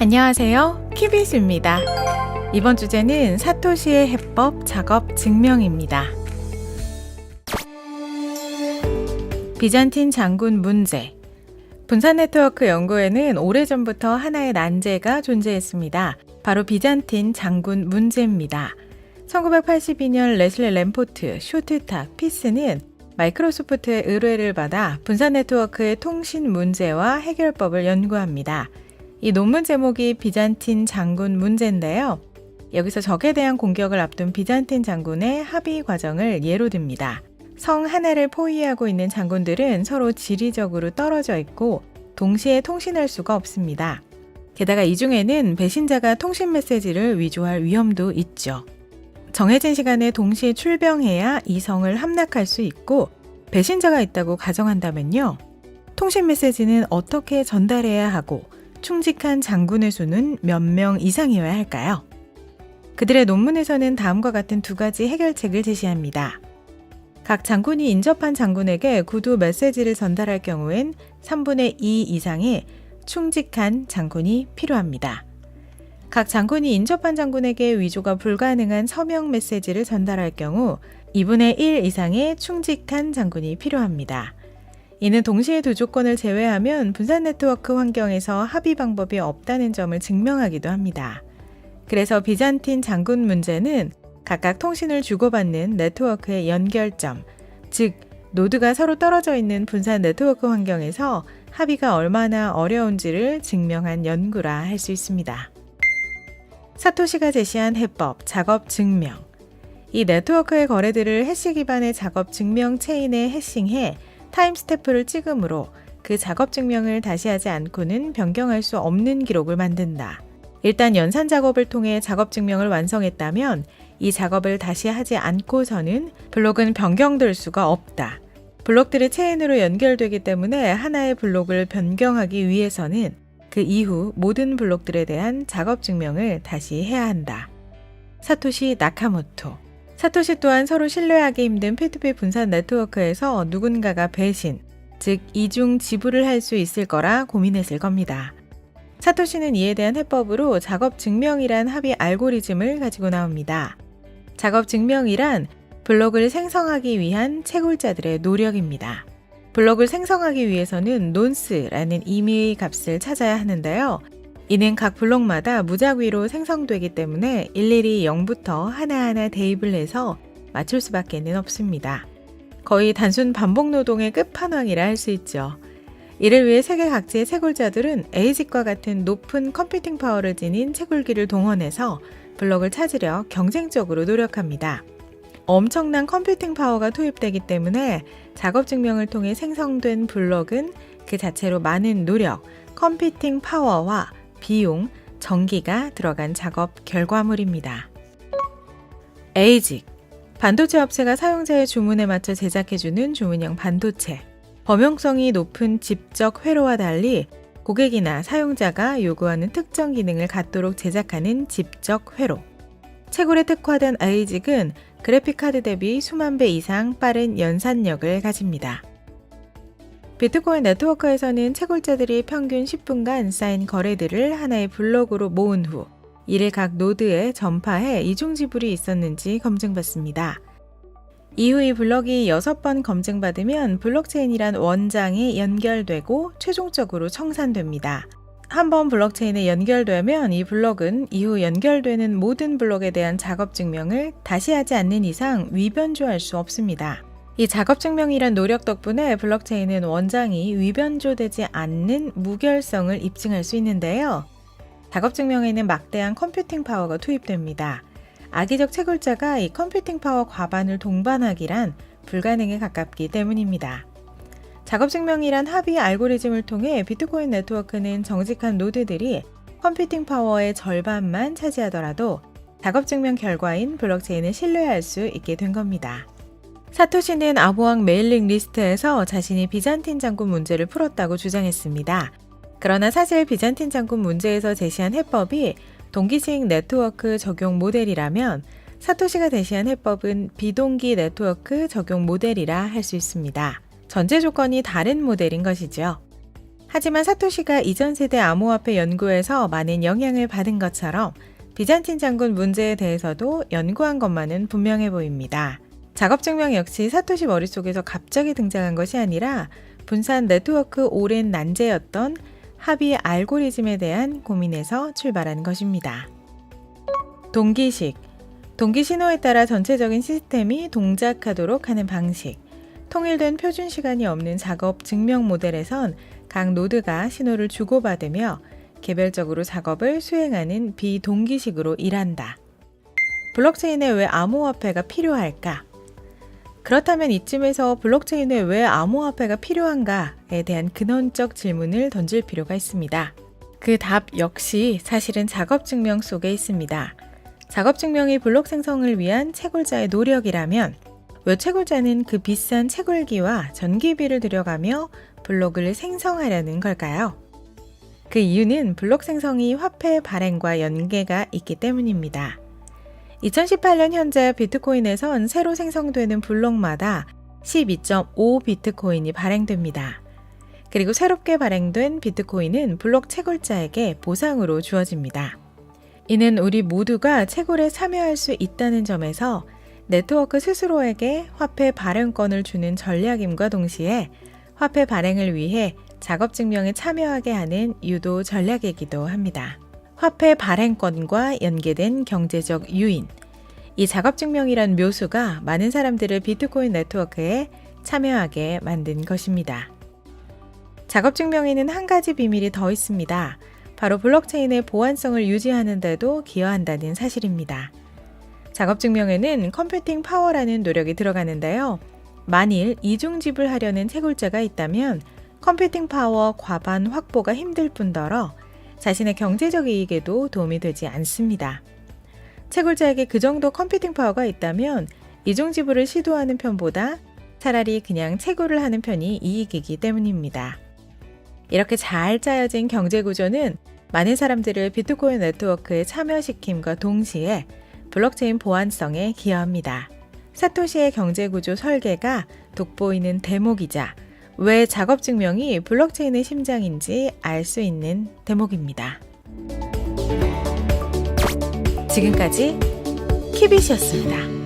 안녕하세요. 키비스입니다. 이번 주제는 사토시의 해법 작업 증명입니다. 비잔틴 장군 문제. 분산 네트워크 연구에는 오래전부터 하나의 난제가 존재했습니다. 바로 비잔틴 장군 문제입니다. 1982년 레슬리 램포트, 쇼트탁, 피스는 마이크로소프트의 의뢰를 받아 분산 네트워크의 통신 문제와 해결법을 연구합니다. 이 논문 제목이 비잔틴 장군 문제인데요. 여기서 적에 대한 공격을 앞둔 비잔틴 장군의 합의 과정을 예로 듭니다. 성 하나를 포위하고 있는 장군들은 서로 지리적으로 떨어져 있고 동시에 통신할 수가 없습니다. 게다가 이 중에는 배신자가 통신 메시지를 위조할 위험도 있죠. 정해진 시간에 동시에 출병해야 이 성을 함락할 수 있고 배신자가 있다고 가정한다면요. 통신 메시지는 어떻게 전달해야 하고 충직한 장군의 수는 몇 명 이상이어야 할까요? 그들의 논문에서는 다음과 같은 두 가지 해결책을 제시합니다. 각 장군이 인접한 장군에게 구두 메시지를 전달할 경우엔 3분의 2 이상의 충직한 장군이 필요합니다. 각 장군이 인접한 장군에게 위조가 불가능한 서명 메시지를 전달할 경우 2분의 1 이상의 충직한 장군이 필요합니다. 이는 동시에 두 조건을 제외하면 분산 네트워크 환경에서 합의 방법이 없다는 점을 증명하기도 합니다. 그래서 비잔틴 장군 문제는 각각 통신을 주고받는 네트워크의 연결점, 즉 노드가 서로 떨어져 있는 분산 네트워크 환경에서 합의가 얼마나 어려운지를 증명한 연구라 할 수 있습니다. 사토시가 제시한 해법, 작업 증명. 이 네트워크의 거래들을 해시 기반의 작업 증명 체인에 해싱해 타임스탬프를 찍음으로 그 작업 증명을 다시 하지 않고는 변경할 수 없는 기록을 만든다. 일단 연산 작업을 통해 작업 증명을 완성했다면 이 작업을 다시 하지 않고서는 블록은 변경될 수가 없다. 블록들이 체인으로 연결되기 때문에 하나의 블록을 변경하기 위해서는 그 이후 모든 블록들에 대한 작업 증명을 다시 해야 한다. 사토시 나카모토. 사토시 또한 서로 신뢰하기 힘든 P2P 분산 네트워크에서 누군가가 배신, 즉 이중 지불을 할 수 있을 거라 고민했을 겁니다. 사토시는 이에 대한 해법으로 작업 증명이란 합의 알고리즘을 가지고 나옵니다. 작업 증명이란 블록을 생성하기 위한 채굴자들의 노력입니다. 블록을 생성하기 위해서는 논스라는 임의의 값을 찾아야 하는데요. 이는 각 블록마다 무작위로 생성되기 때문에 일일이 0부터 하나하나 대입을 해서 맞출 수밖에는 없습니다. 거의 단순 반복 노동의 끝판왕이라 할 수 있죠. 이를 위해 세계 각지의 채굴자들은 에이직과 같은 높은 컴퓨팅 파워를 지닌 채굴기를 동원해서 블록을 찾으려 경쟁적으로 노력합니다. 엄청난 컴퓨팅 파워가 투입되기 때문에 작업 증명을 통해 생성된 블록은 그 자체로 많은 노력, 컴퓨팅 파워와 비용, 전기가 들어간 작업 결과물입니다. 에이직, 반도체 업체가 사용자의 주문에 맞춰 제작해주는 주문형 반도체. 범용성이 높은 집적 회로와 달리 고객이나 사용자가 요구하는 특정 기능을 갖도록 제작하는 집적 회로. 채굴에 특화된 에이직은 그래픽카드 대비 수만 배 이상 빠른 연산력을 가집니다. 비트코인 네트워크에서는 채굴자들이 평균 10분간 쌓인 거래들을 하나의 블록으로 모은 후 이를 각 노드에 전파해 이중 지불이 있었는지 검증받습니다. 이후 이 블록이 6번 검증받으면 블록체인이란 원장에 연결되고 최종적으로 청산됩니다. 한번 블록체인에 연결되면 이 블록은 이후 연결되는 모든 블록에 대한 작업 증명을 다시 하지 않는 이상 위변조할 수 없습니다. 이 작업 증명이란 노력 덕분에 블록체인은 원장이 위변조되지 않는 무결성을 입증할 수 있는데요. 작업 증명에는 막대한 컴퓨팅 파워가 투입됩니다. 악의적 채굴자가 이 컴퓨팅 파워 과반을 동반하기란 불가능에 가깝기 때문입니다. 작업 증명이란 합의 알고리즘을 통해 비트코인 네트워크는 정직한 노드들이 컴퓨팅 파워의 절반만 차지하더라도 작업 증명 결과인 블록체인을 신뢰할 수 있게 된 겁니다. 사토시는 아보왕 메일링 리스트에서 자신이 비잔틴 장군 문제를 풀었다고 주장했습니다. 그러나 사실 비잔틴 장군 문제에서 제시한 해법이 동기식 네트워크 적용 모델이라면 사토시가 제시한 해법은 비동기 네트워크 적용 모델이라 할 수 있습니다. 전제 조건이 다른 모델인 것이죠. 하지만 사토시가 이전 세대 암호화폐 연구에서 많은 영향을 받은 것처럼 비잔틴 장군 문제에 대해서도 연구한 것만은 분명해 보입니다. 작업 증명 역시 사토시 머릿속에서 갑자기 등장한 것이 아니라 분산 네트워크 오랜 난제였던 합의 알고리즘에 대한 고민에서 출발한 것입니다. 동기식. 동기 신호에 따라 전체적인 시스템이 동작하도록 하는 방식. 통일된 표준 시간이 없는 작업 증명 모델에선 각 노드가 신호를 주고받으며 개별적으로 작업을 수행하는 비동기식으로 일한다. 블록체인에 왜 암호화폐가 필요할까? 그렇다면 이쯤에서 블록체인에 왜 암호화폐가 필요한가에 대한 근원적 질문을 던질 필요가 있습니다. 그 답 역시 사실은 작업 증명 속에 있습니다. 작업 증명이 블록 생성을 위한 채굴자의 노력이라면 왜 채굴자는 그 비싼 채굴기와 전기비를 들여가며 블록을 생성하려는 걸까요? 그 이유는 블록 생성이 화폐 발행과 연계가 있기 때문입니다. 2018년 현재 비트코인에선 새로 생성되는 블록마다 12.5 비트코인이 발행됩니다. 그리고 새롭게 발행된 비트코인은 블록 채굴자에게 보상으로 주어집니다. 이는 우리 모두가 채굴에 참여할 수 있다는 점에서 네트워크 스스로에게 화폐 발행권을 주는 전략임과 동시에 화폐 발행을 위해 작업 증명에 참여하게 하는 유도 전략이기도 합니다. 화폐 발행권과 연계된 경제적 유인. 이 작업 증명이란 묘수가 많은 사람들을 비트코인 네트워크에 참여하게 만든 것입니다. 작업 증명에는 한 가지 비밀이 더 있습니다. 바로 블록체인의 보안성을 유지하는 데도 기여한다는 사실입니다. 작업 증명에는 컴퓨팅 파워라는 노력이 들어가는데요. 만일 이중집을 하려는 채굴자가 있다면 컴퓨팅 파워 과반 확보가 힘들 뿐더러 자신의 경제적 이익에도 도움이 되지 않습니다. 채굴자에게 그 정도 컴퓨팅 파워가 있다면 이중지불을 시도하는 편보다 차라리 그냥 채굴을 하는 편이 이익이기 때문입니다. 이렇게 잘 짜여진 경제 구조는 많은 사람들을 비트코인 네트워크에 참여시킴과 동시에 블록체인 보안성에 기여합니다. 사토시의 경제 구조 설계가 돋보이는 대목이자 왜 작업 증명이 블록체인의 심장인지 알 수 있는 대목입니다. 지금까지 키빗이었습니다.